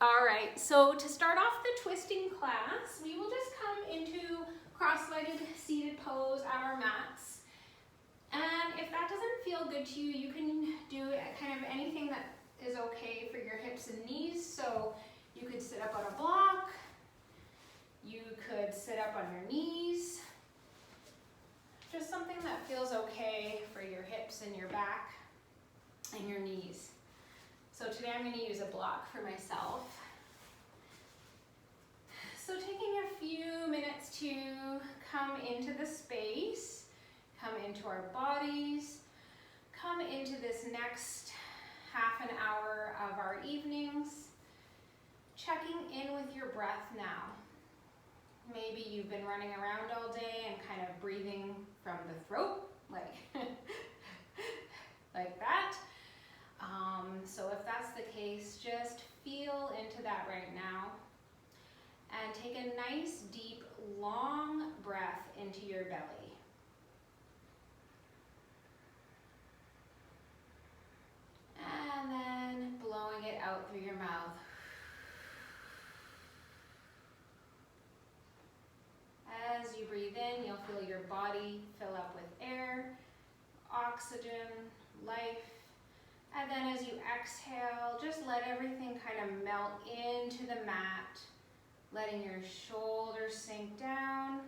All right, so to start off the twisting class, we will just come into cross-legged seated pose at our mats. And if that doesn't feel good to you, you can do kind of anything that is okay for your hips and knees. So you could sit up on a block, you could sit up on your knees, just something that feels okay for your hips and your back and your knees. So today I'm going to use a block for myself. So taking a few minutes to come into the space, come into our bodies, come into this next half an hour of our evenings, checking in with your breath now. Maybe you've been running around all day and kind of breathing from the throat, like, like that. So if that's the case, just feel into that right now and take a nice, deep, long breath into your belly. And then blowing it out through your mouth. As you breathe in, you'll feel your body fill up with air, oxygen, life. And then as you exhale, just let everything kind of melt into the mat, letting your shoulders sink down,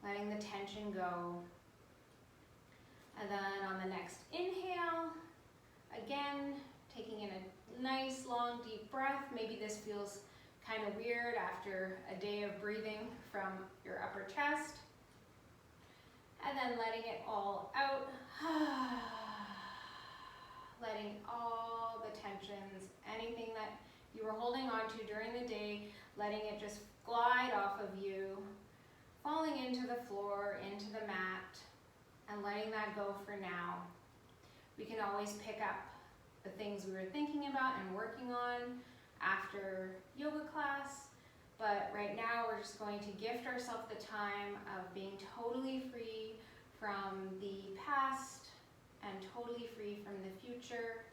letting the tension go. And then on the next inhale, again, taking in a nice, long, deep breath. Maybe this feels kind of weird after a day of breathing from your upper chest. And then letting it all out. Letting all the tensions, anything that you were holding on to during the day, letting it just glide off of you, falling into the floor, into the mat, and letting that go for now. We can always pick up the things we were thinking about and working on after yoga class, but right now we're just going to gift ourselves the time of being totally free from the past and totally free from the future,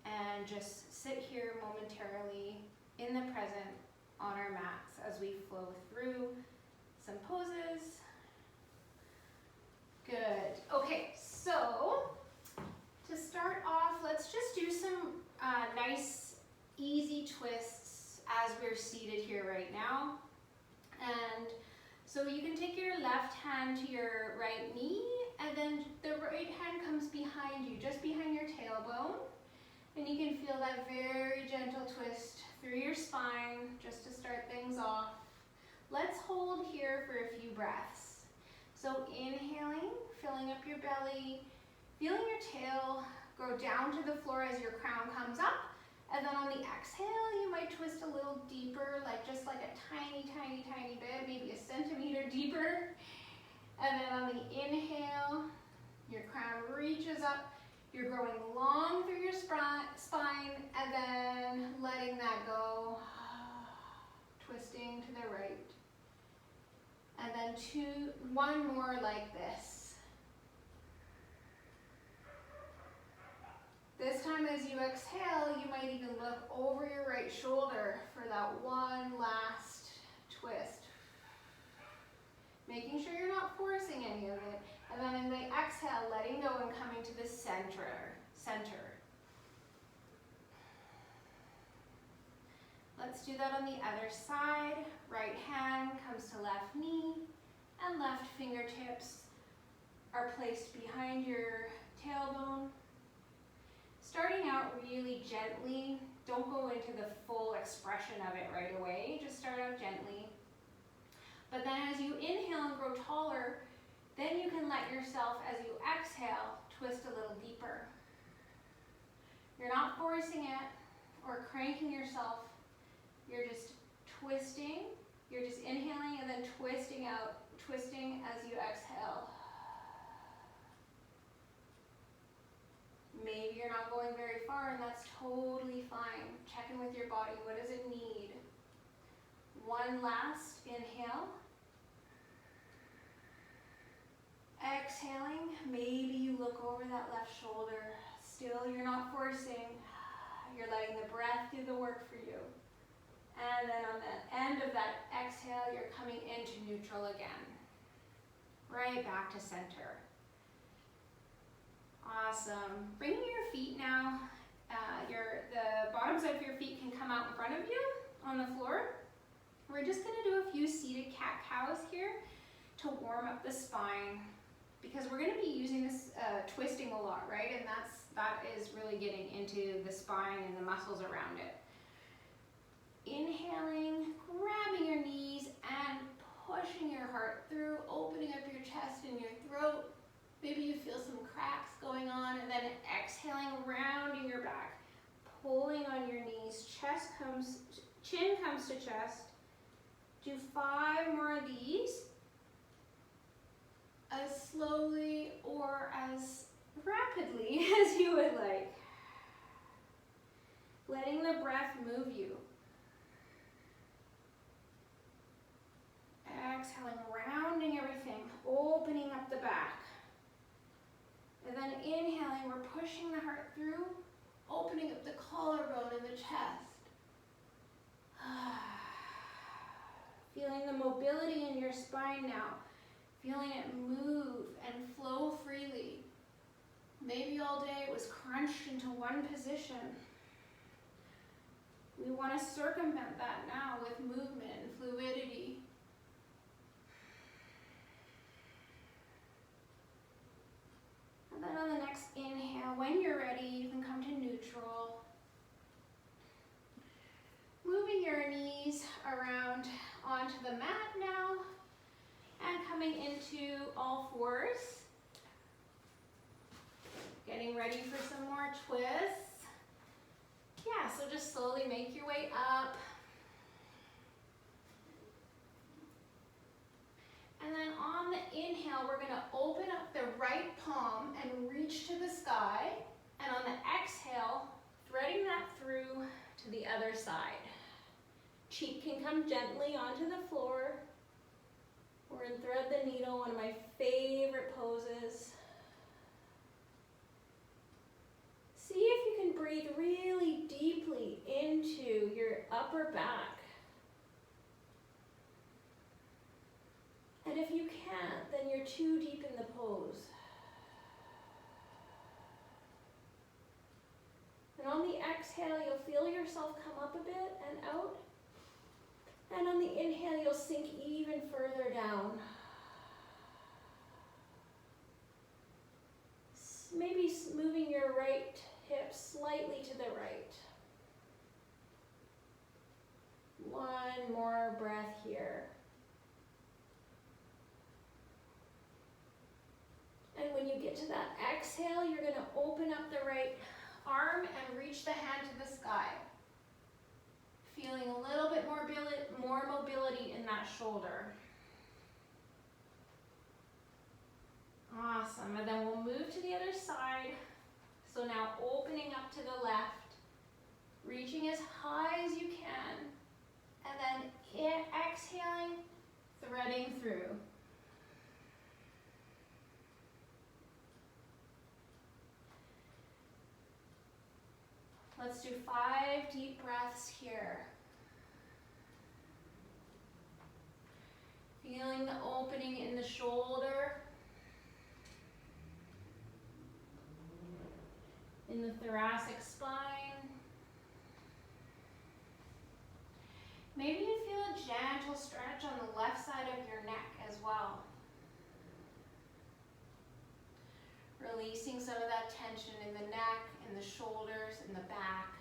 and just sit here momentarily in the present on our mats as we flow through some poses. Good. Okay, so to start off, let's just do some nice, easy twists as we're seated here right now. And so you can take your left hand to your right knee, and then the right hand comes behind you, just behind your tailbone. And you can feel that very gentle twist through your spine, just to start things off. Let's hold here for a few breaths. So inhaling, filling up your belly, feeling your tail go down to the floor as your crown comes up. And then on the exhale, you might twist a little deeper, just like a tiny, tiny, tiny bit, maybe a centimeter deeper. And then on the inhale, your crown reaches up. You're growing long through your spine, and then letting that go, twisting to the right. And then one more like this. This time as you exhale, you might even look over your right shoulder for that one last twist. Making sure you're not forcing any of it. And then in the exhale, letting go and coming to the center. Let's do that on the other side. Right hand comes to left knee, and left fingertips are placed behind your tailbone. Starting out really gently. Don't go into the full expression of it right away. Just start out gently. But then as you inhale and grow taller, then you can let yourself, as you exhale, twist a little deeper. You're not forcing it or cranking yourself. You're just twisting. You're just inhaling and then twisting out, twisting as you exhale. Maybe you're not going very far, and that's totally fine. Check in with your body. What does it need? One last inhale. Exhaling, maybe you look over that left shoulder. Still, you're not forcing. You're letting the breath do the work for you. And then on the end of that exhale, you're coming into neutral again. Right back to center. Awesome. Bringing your feet now, the bottoms of your feet can come out in front of you on the floor. We're just gonna do a few seated cat-cows here to warm up the spine, because we're gonna be using this twisting a lot, right? And that is really getting into the spine and the muscles around it. Inhaling, grabbing your knees and pushing your heart through, opening up your chest and your throat. Maybe you feel some cracks going on, and then exhaling, rounding your back, pulling on your knees, chin comes to chest. Do 5 more of these, as slowly or as rapidly as you would like. Letting the breath move you. Exhaling, rounding everything, opening up the back. And then inhaling, we're pushing the heart through, opening up the collarbone and the chest. Feeling the mobility in your spine now. Feeling it move and flow freely. Maybe all day it was crunched into one position. We want to circumvent that now with movement and fluidity. And then on the next inhale, when you're ready, you can come to neutral. Moving your knees around onto the mat now, and coming into all fours. Getting ready for some more twists. Yeah, so just slowly make your way up. And then on the inhale, we're gonna open up the right palm and reach to the sky. And on the exhale, threading that through to the other side. Cheek can come gently onto the floor. We're in thread the needle, one of my favorite poses. See if you can breathe really deeply into your upper back. And if you can't, then you're too deep in the pose. And on the exhale, you'll feel yourself come up a bit and out. And on the inhale, you'll sink even further down. Maybe moving your right hip slightly to the right. One more breath here. And when you get to that exhale, you're going to open up the right arm and reach the hand to the sky. Feeling a little bit more mobility in that shoulder. Awesome. And then we'll move to the other side. So now opening up to the left, reaching as high as you can, and then exhaling, threading through. Let's do 5 deep breaths here. Feeling the opening in the shoulder, in the thoracic spine. Maybe you feel a gentle stretch on the left side of your neck as well. Releasing some of that tension in the neck, in the shoulders, in the back.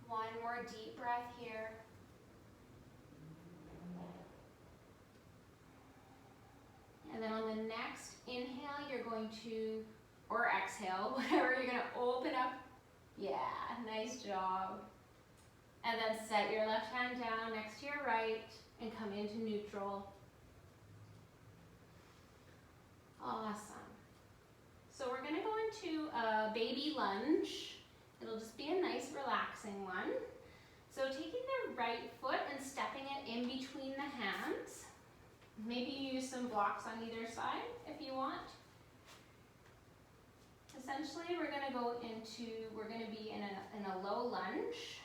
One more deep breath here. And then on the next inhale, you're going to, or exhale, whatever, you're going to open up. Yeah, nice job. And then set your left hand down next to your right and come into neutral. Awesome. So we're going to go into a baby lunge. It'll just be a nice relaxing one. So taking the right foot and stepping it in between the hands. Maybe you use some blocks on either side if you want. essentially we're going to be in a low lunge.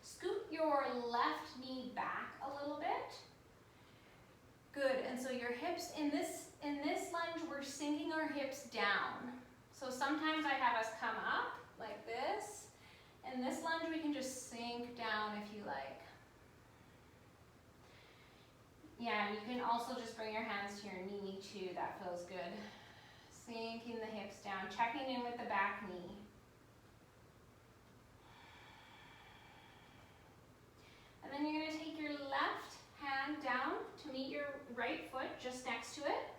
Scoot your left knee back a little bit. Good, and so your hips, in this lunge, we're sinking our hips down. So sometimes I have us come up like this. In this lunge, we can just sink down if you like. Yeah, and you can also just bring your hands to your knee too, that feels good. Sinking the hips down, checking in with the back knee. And then you're gonna take your left hand down to meet your right foot just next to it.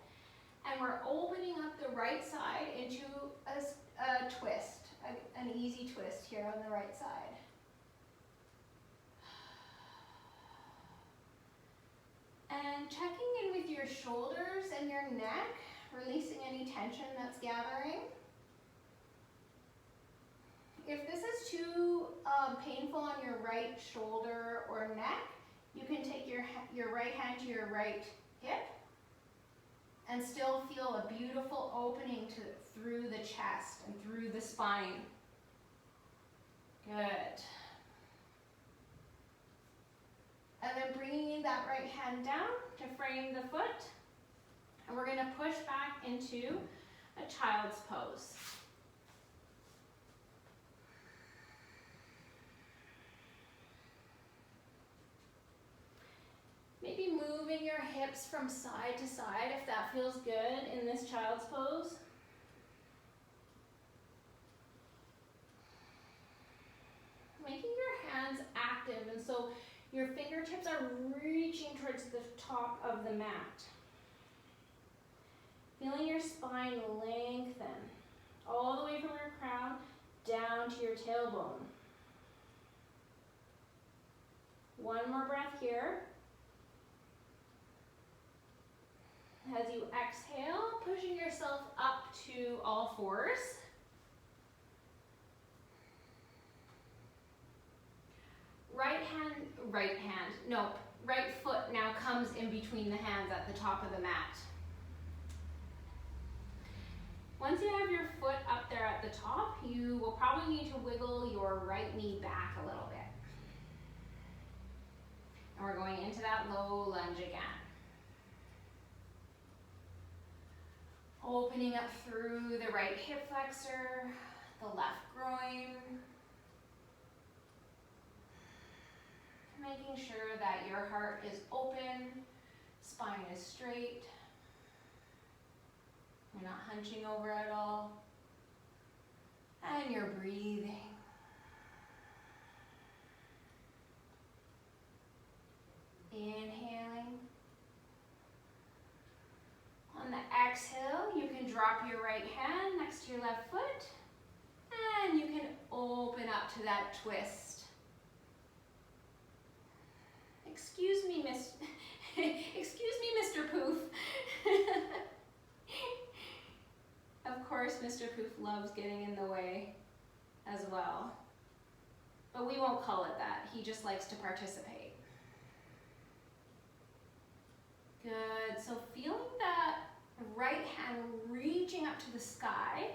And we're opening up the right side into a twist, an easy twist here on the right side. And checking in with your shoulders and your neck, releasing any tension that's gathering. If this is too painful on your right shoulder or neck, you can take your right hand to your right hip and still feel a beautiful opening through the chest and through the spine. Good. And then bringing that right hand down to frame the foot. And we're going to push back into a child's pose. Maybe moving your hips from side to side if that feels good in this child's pose. Making your hands active, and so your fingertips are reaching towards the top of the mat. Feeling your spine lengthen all the way from your crown down to your tailbone. One more breath here. As you exhale, pushing yourself up to all fours. Right foot now comes in between the hands at the top of the mat. Once you have your foot up there at the top, you will probably need to wiggle your right knee back a little bit. And we're going into that low lunge again. Opening up through the right hip flexor, the left groin. Making sure that your heart is open, spine is straight. You're not hunching over at all. And you're breathing. Inhaling. On the exhale, you can drop your right hand next to your left foot, and you can open up to that twist. Excuse me, Mr. Poof. Of course, Mr. Poof loves getting in the way as well. But we won't call it that. He just likes to participate. Good. So feeling that right hand reaching up to the sky.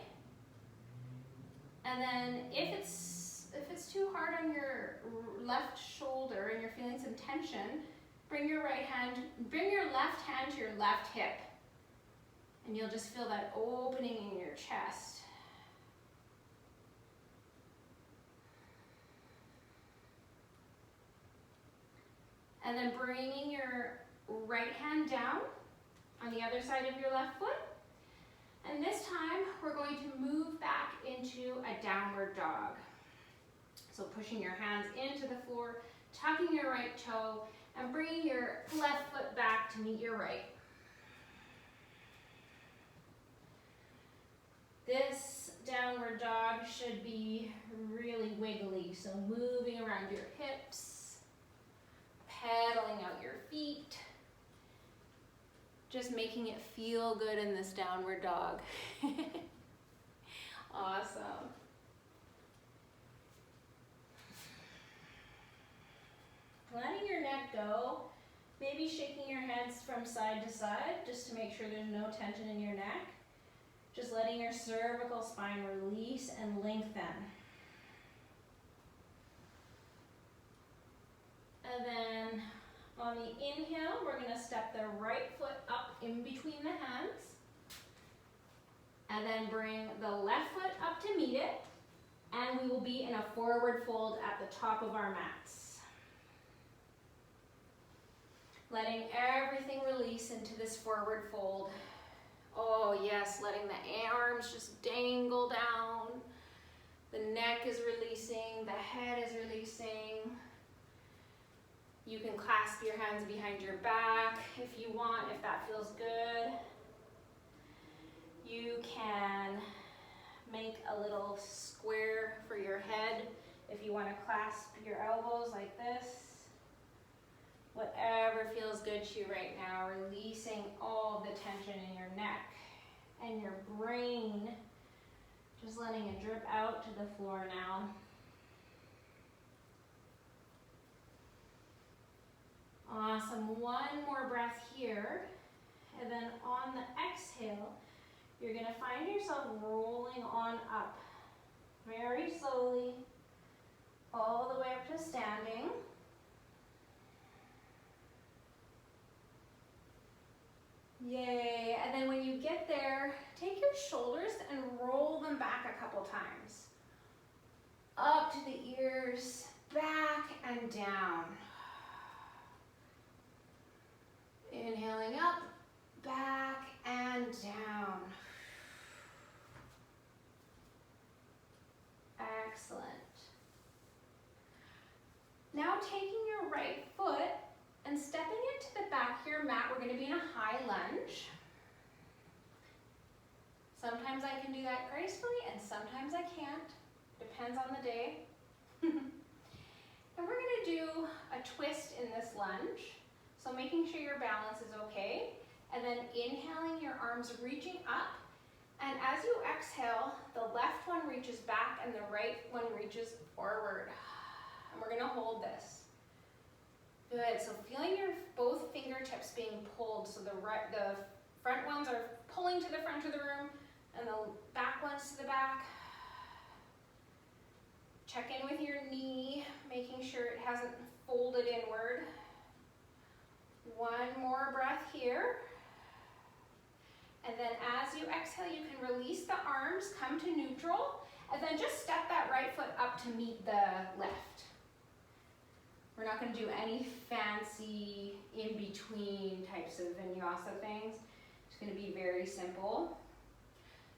And then if it's too hard on your left shoulder and you're feeling some tension, bring your left hand to your left hip. And you'll just feel that opening in your chest. And then bringing your right hand down on the other side of your left foot. And this time, we're going to move back into a downward dog. So pushing your hands into the floor, tucking your right toe, and bringing your left foot back to meet your right. This downward dog should be really wiggly, so moving around your hips, pedaling out your feet, just making it feel good in this downward dog. Awesome. Letting your neck go, maybe shaking your heads from side to side just to make sure there's no tension in your neck. Just letting your cervical spine release and lengthen. And then on the inhale, we're gonna step the right foot up in between the hands. And then bring the left foot up to meet it. And we will be in a forward fold at the top of our mats. Letting everything release into this forward fold. Oh yes, letting the arms just dangle down. The neck is releasing, the head is releasing. You can clasp your hands behind your back if you want, if that feels good. You can make a little square for your head if you want to clasp your elbows like this. Whatever feels good to you right now, releasing all the tension in your neck and your brain. Just letting it drip out to the floor now. Awesome, one more breath here. And then on the exhale, you're gonna find yourself rolling on up. Very slowly, all the way up to standing. Yay, and then when you get there, take your shoulders and roll them back a couple times. Up to the ears, back and down. Inhaling up, back and down. Excellent. Now taking your right foot and stepping into the back of your mat, we're going to be in a high lunge. Sometimes I can do that gracefully and sometimes I can't. Depends on the day. And we're going to do a twist in this lunge. So making sure your balance is okay. And then inhaling, your arms reaching up. And as you exhale, the left one reaches back and the right one reaches forward. And we're gonna hold this. Good, so feeling your both fingertips being pulled. So the front ones are pulling to the front of the room and the back ones to the back. Check in with your knee, making sure it hasn't folded inward. One more breath here. And then as you exhale, you can release the arms, come to neutral, and then just step that right foot up to meet the left. We're not going to do any fancy in-between types of vinyasa things. It's going to be very simple.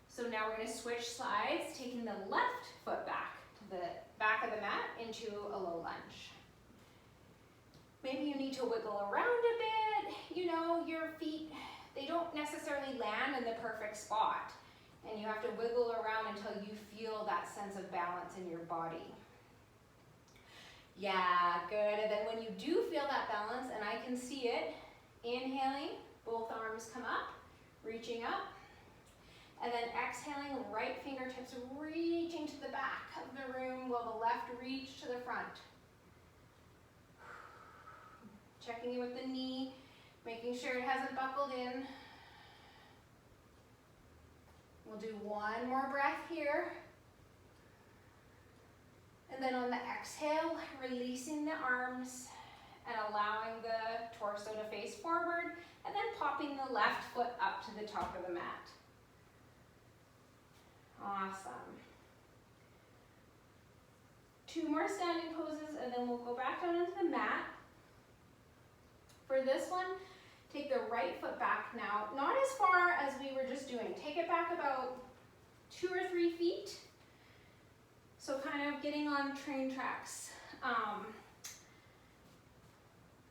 So now we're going to switch sides, taking the left foot back to the back of the mat into a low lunge. Maybe you need to wiggle around a bit. You know, your feet, they don't necessarily land in the perfect spot. And you have to wiggle around until you feel that sense of balance in your body. Yeah, good. And then when you do feel that balance, and I can see it, inhaling, both arms come up, reaching up. And then exhaling, right fingertips reaching to the back of the room while the left reach to the front. Checking in with the knee, making sure it hasn't buckled in. We'll do one more breath here. And then on the exhale, releasing the arms and allowing the torso to face forward, and then popping the left foot up to the top of the mat. Awesome. Two more standing poses, and then we'll go back down into the mat. For this one, take the right foot back now, not as far as we were just doing. Take it back about 2 or 3 feet. So kind of getting on train tracks.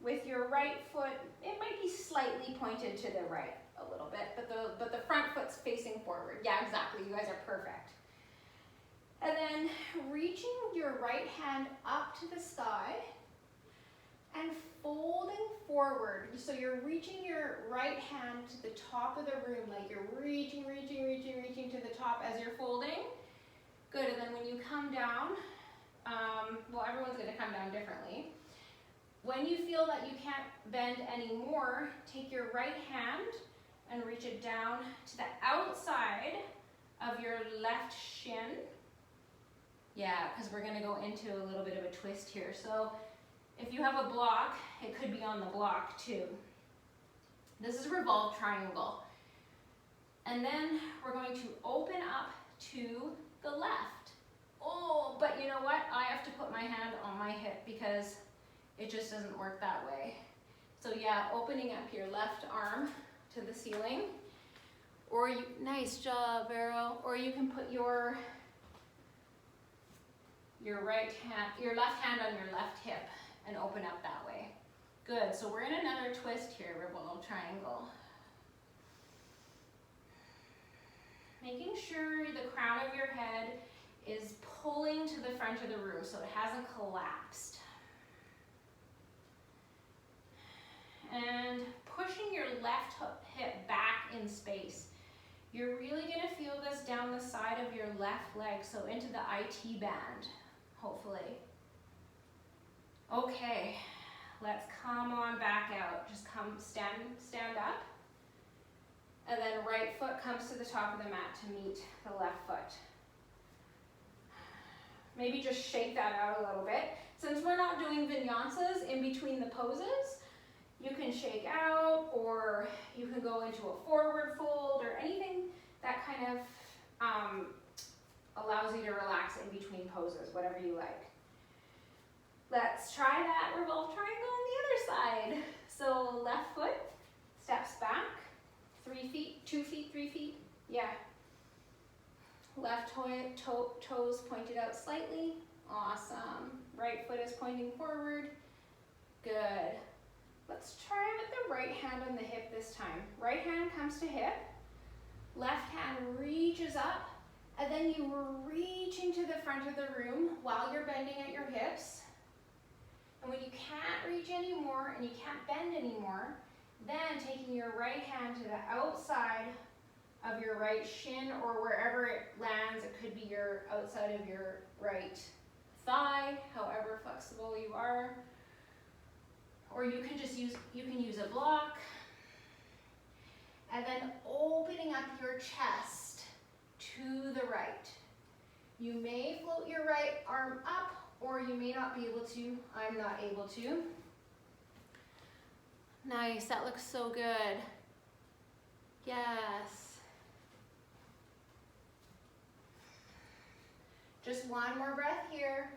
With your right foot, it might be slightly pointed to the right a little bit, but the front foot's facing forward. Yeah, exactly, you guys are perfect. And then reaching your right hand up to the sky and folding forward. So you're reaching your right hand to the top of the room, like you're reaching to the top as you're folding. Good, and then when you come down, well, everyone's gonna come down differently. When you feel that you can't bend anymore, take your right hand and reach it down to the outside of your left shin. Yeah, because we're gonna go into a little bit of a twist here. So if you have a block, it could be on the block too. This is revolved triangle. And then we're going to open up to the left. Oh, but you know what? I have to put my hand on my hip because it just doesn't work that way. So yeah, opening up your left arm to the ceiling. Or you, nice job, Vero. Or you can put your left hand on your left hip and open up that way. Good, so we're in another twist here, revolved triangle. Making sure the crown of your head is pulling to the front of the room so it hasn't collapsed. And pushing your left hip back in space. You're really gonna feel this down the side of your left leg, so into the IT band, hopefully. Okay, let's come on back out. Just come stand up. And then right foot comes to the top of the mat to meet the left foot. Maybe just shake that out a little bit. Since we're not doing vinyasas in between the poses, you can shake out, or you can go into a forward fold, or anything that kind of allows you to relax in between poses, whatever you like. Let's try that revolved triangle on the other side. So left foot steps back, 3 feet, 2 feet, 3 feet, yeah. Left toes pointed out slightly, awesome. Right foot is pointing forward, good. Let's try with the right hand on the hip this time. Right hand comes to hip, left hand reaches up, and then you reach into the front of the room while you're bending at your hips. And when you can't reach anymore and you can't bend anymore, then taking your right hand to the outside of your right shin, or wherever it lands, it could be your outside of your right thigh, however flexible you are. Or you can just use a block. And then opening up your chest to the right. You may float your right arm up, or you may not be able to. I'm not able to. Nice, that looks so good. Yes. Just one more breath here.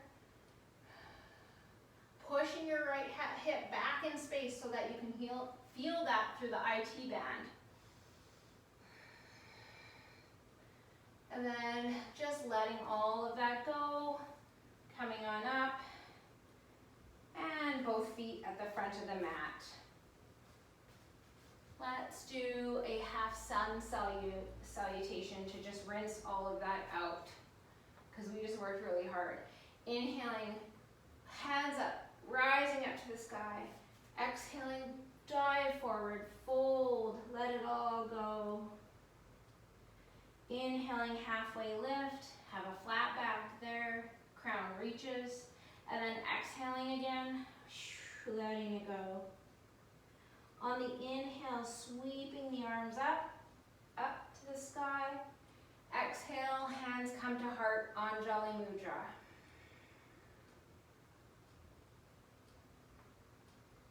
Pushing your right hip back in space so that you can feel that through the IT band. And then just letting all of that go, coming on up, and both feet at the front of the mat. Let's do a half sun salutation to just rinse all of that out, because we just worked really hard. Inhaling, hands up, rising up to the sky. Exhaling, dive forward, fold, let it all go. Inhaling, halfway lift, have a flat back there, crown reaches, and then exhaling again, letting it go. On the inhale, sweeping the arms up to the sky. Exhale, hands come to heart, Anjali Mudra.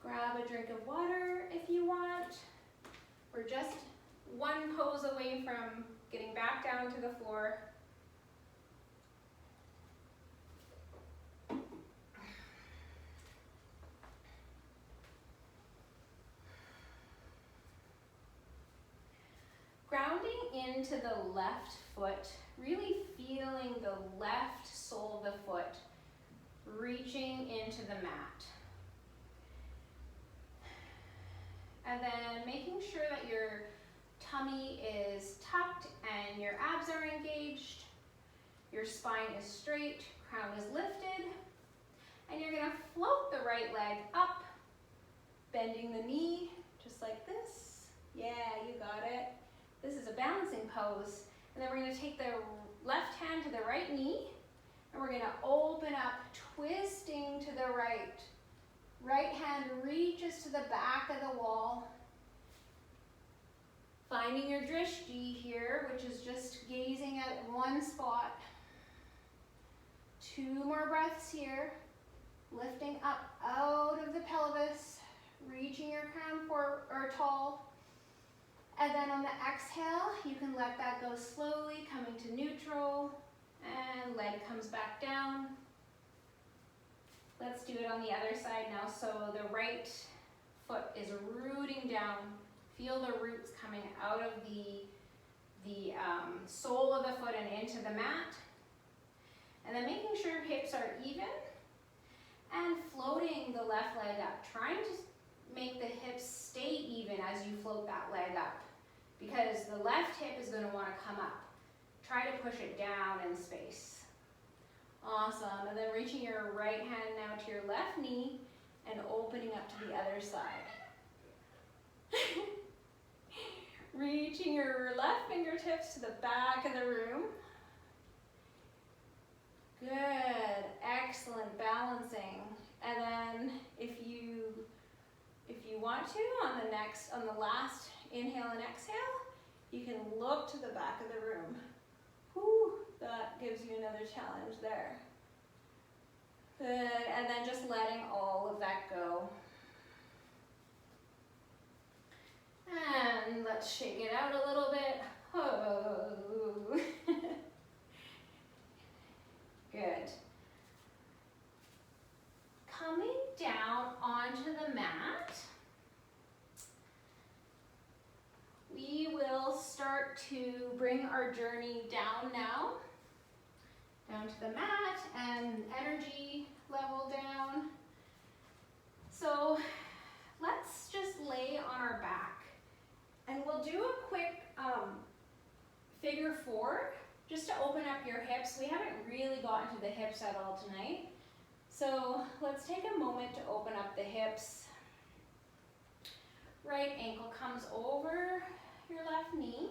Grab a drink of water if you want. We're just one pose away from getting back down to the floor. Grounding into the left foot, really feeling the left sole of the foot reaching into the mat. And then making sure that your tummy is tucked and your abs are engaged, your spine is straight, crown is lifted, and you're gonna float the right leg up, bending the knee, just like this. Yeah, you got it. This is a balancing pose. And then we're gonna take the left hand to the right knee, and we're gonna open up, twisting to the right. Right hand reaches to the back of the wall. Finding your drishti here, which is just gazing at one spot. 2 more breaths here. Lifting up out of the pelvis, reaching your crown forward or tall. And then on the exhale, you can let that go slowly, coming to neutral, and leg comes back down. Let's do it on the other side now. So the right foot is rooting down. Feel the roots coming out of the sole of the foot and into the mat. And then making sure hips are even and floating the left leg up. Trying to make the hips stay even as you float that leg up, because the left hip is going to want to come up. Try to push it down in space. Awesome. And then reaching your right hand now to your left knee and opening up to the other side. Reaching your left fingertips to the back of the room. Good. Excellent. Balancing. And then if you want to, on the last inhale and exhale, you can look to the back of the room. Whew, that gives you another challenge there. Good. And then just letting all of that go. And let's shake it out a little bit. Oh. Good. Coming down onto the mat, we will start to bring our journey down now. Down to the mat and energy level down. So let's just lay on our back. And we'll do a quick figure 4, just to open up your hips. We haven't really gotten to the hips at all tonight. So let's take a moment to open up the hips. Right ankle comes over your left knee.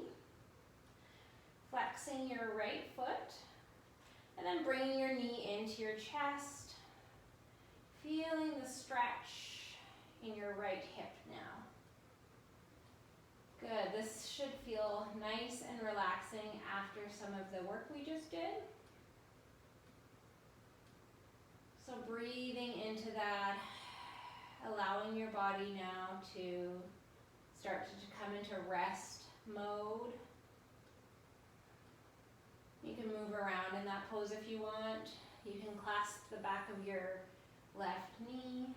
Flexing your right foot. And then bringing your knee into your chest. Feeling the stretch in your right hip now. Good. This should feel nice and relaxing after some of the work we just did. So breathing into that, allowing your body now to start to come into rest mode. You can move around in that pose if you want. You can clasp the back of your left knee.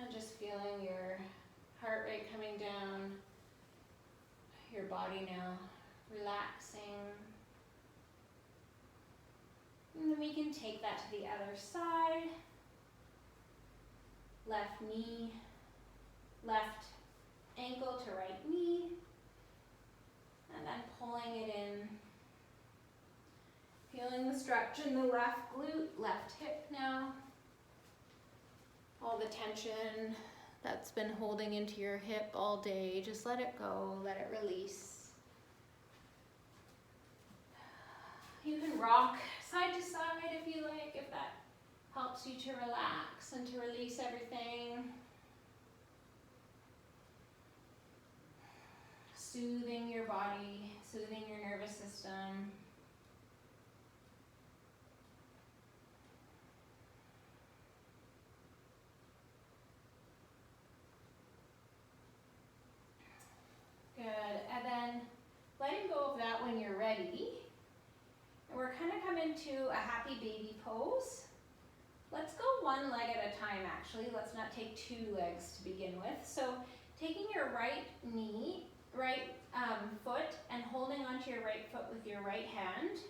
And just feeling your heart rate coming down, your body now relaxing. And then we can take that to the other side. Left knee, left ankle to right knee. And then pulling it in. Feeling the stretch in the left glute, left hip now. All the tension that's been holding into your hip all day, just let it go, let it release. You can rock side to side if you like, if that helps you to relax and to release everything. Soothing your body, soothing your nervous system. Good, and then letting go of that when you're ready. And we're kind of coming to a happy baby pose. Let's go one leg at a time actually. Let's not take 2 legs to begin with. So taking your right knee, right foot and holding onto your right foot with your right hand.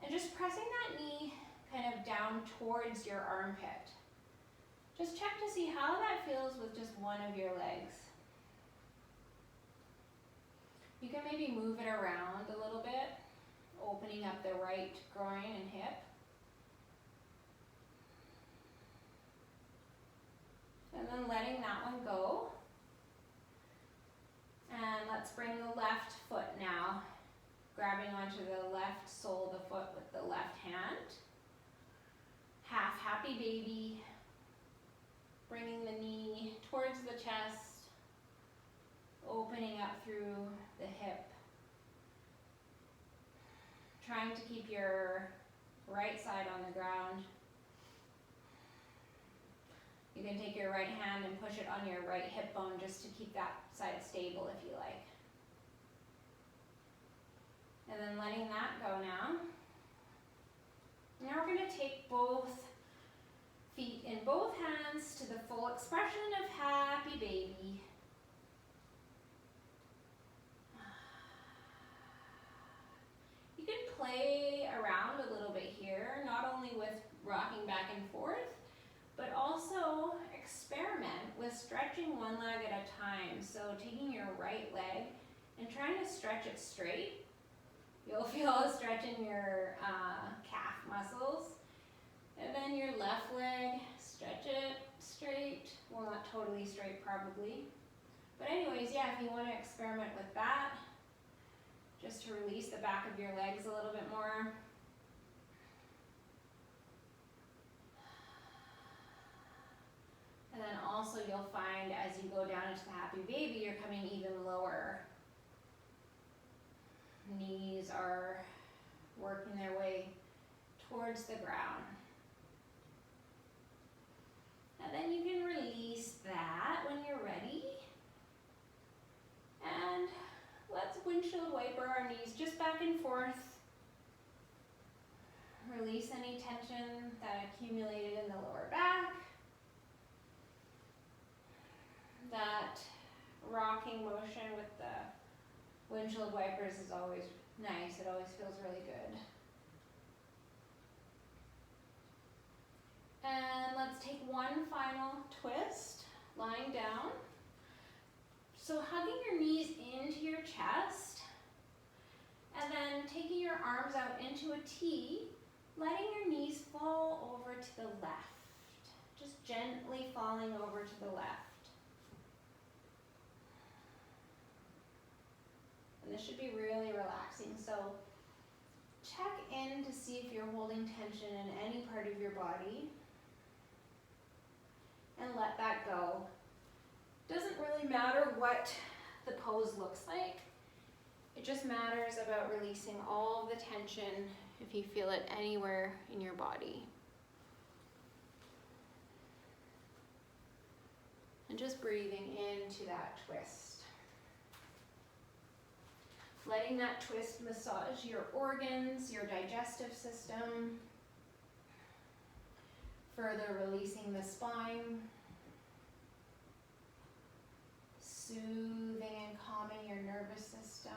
And just pressing that knee kind of down towards your armpit. Just check to see how that feels with just one of your legs. You can maybe move it around a little bit, opening up the right groin and hip. And then letting that one go. And let's bring the left foot now, grabbing onto the left sole of the foot with the left hand. Half happy baby. bringing the knee towards the chest, opening up through the hip. Trying to keep your right side on the ground. You can take your right hand and push it on your right hip bone just to keep that side stable if you like. And then letting that go now. Now we're going to take both feet in both hands to the full expression of happy baby. You can play around a little bit here, not only with rocking back and forth, but also experiment with stretching one leg at a time. So taking your right leg and trying to stretch it straight. You'll feel a stretch in your calf muscles. And then your left leg, stretch it straight. Well, not totally straight probably. But anyways, yeah, if you want to experiment with that, just to release the back of your legs a little bit more. And then also you'll find as you go down into the happy baby, you're coming even lower. Knees are working their way towards the ground. And then you can release that when you're ready. And let's windshield wiper our knees just back and forth. Release any tension that accumulated in the lower back. That rocking motion with the windshield wipers is always nice. It always feels really good. And let's take one final twist, lying down. So hugging your knees into your chest, and then taking your arms out into a T, letting your knees fall over to the left. Just gently falling over to the left. And this should be really relaxing. So check in to see if you're holding tension in any part of your body. And let that go. Doesn't really matter what the pose looks like. It just matters about releasing all of the tension if you feel it anywhere in your body. And just breathing into that twist. Letting that twist massage your organs, your digestive system. Further releasing the spine. Soothing and calming your nervous system.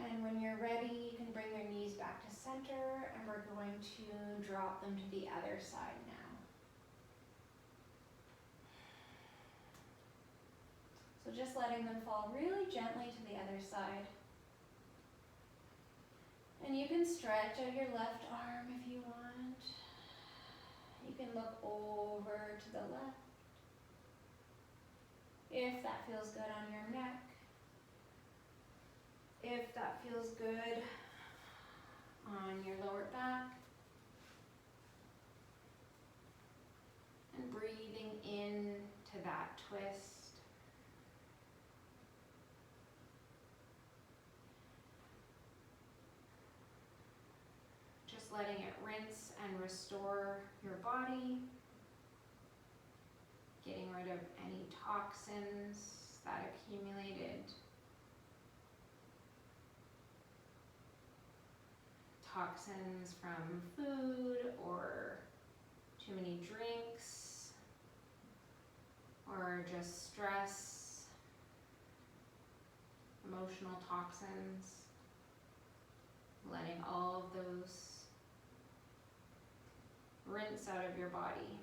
And when you're ready, you can bring your knees back to center, and we're going to drop them to the other side now. So just letting them fall really gently to the other side. And you can stretch out your left arm if you want. You can look over to the left, if that feels good on your neck. If that feels good on your lower back. And breathing into that twist. Just letting it rinse and restore your body. Getting rid of any toxins that accumulated. Toxins from food or too many drinks or just stress, emotional toxins, letting all of those rinse out of your body.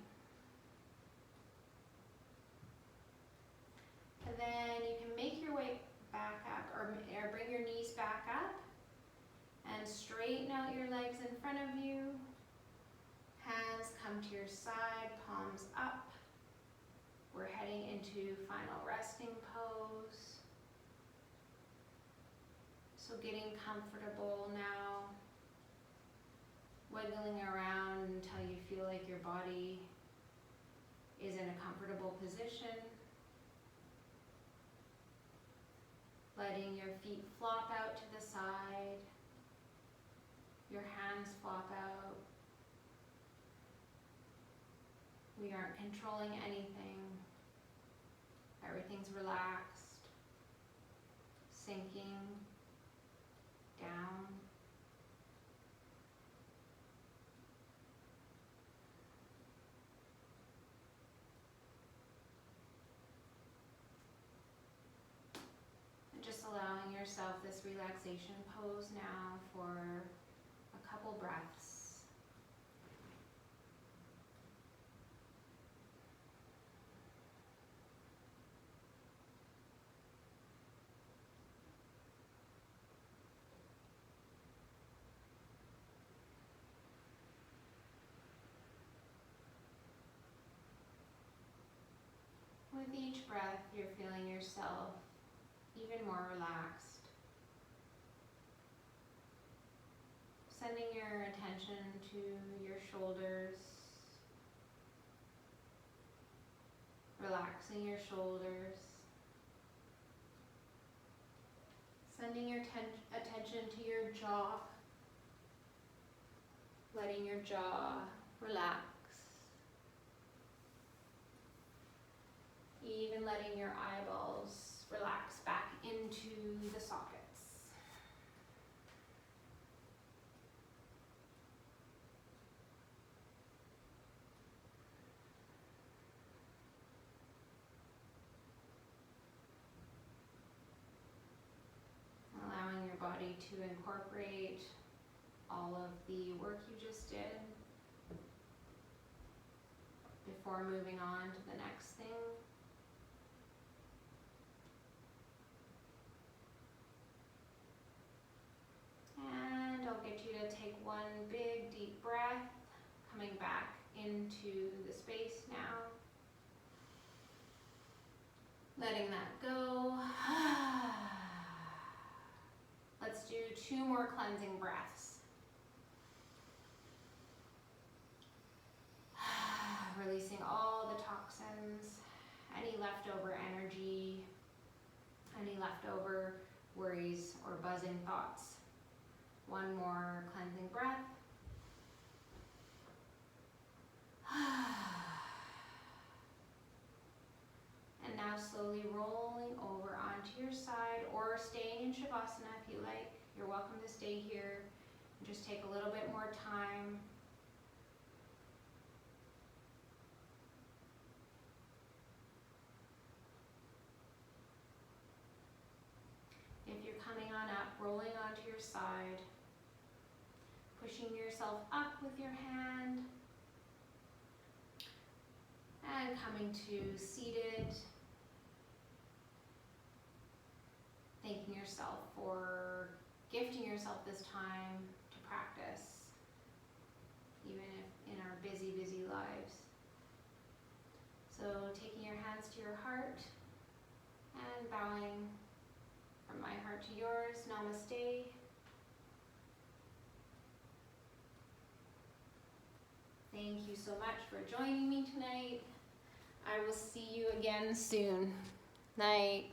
And then you can make your way back up or bring your knees back up. And straighten out your legs in front of you. Hands come to your side, palms up. We're heading into final resting pose. So getting comfortable now, wiggling around until you feel like your body is in a comfortable position. Letting your feet flop out to the side, your hands flop out. We aren't controlling anything. Everything's relaxed, sinking down. And just allowing yourself this relaxation pose now for a couple breaths. With each breath, you're feeling yourself even more relaxed. Sending your attention to your shoulders. Relaxing your shoulders. Sending your attention to your jaw. Letting your jaw relax. Even letting your eyeballs relax back into the sockets. Allowing your body to incorporate all of the work you just did before moving on to the next thing. And I'll get you to take one big deep breath, coming back into the space now. Letting that go. Let's do 2 more cleansing breaths. Releasing all the toxins, any leftover energy, any leftover worries or buzzing thoughts. 1 more cleansing breath. And now slowly rolling over onto your side or staying in Shavasana if you like. You're welcome to stay here and just take a little bit more time. If you're coming on up, rolling onto your side, pushing yourself up with your hand, and coming to seated. Thanking yourself for gifting yourself this time to practice, even if in our busy, busy lives. So taking your hands to your heart and bowing from my heart to yours, namaste. Thank you so much for joining me tonight. I will see you again soon. Night.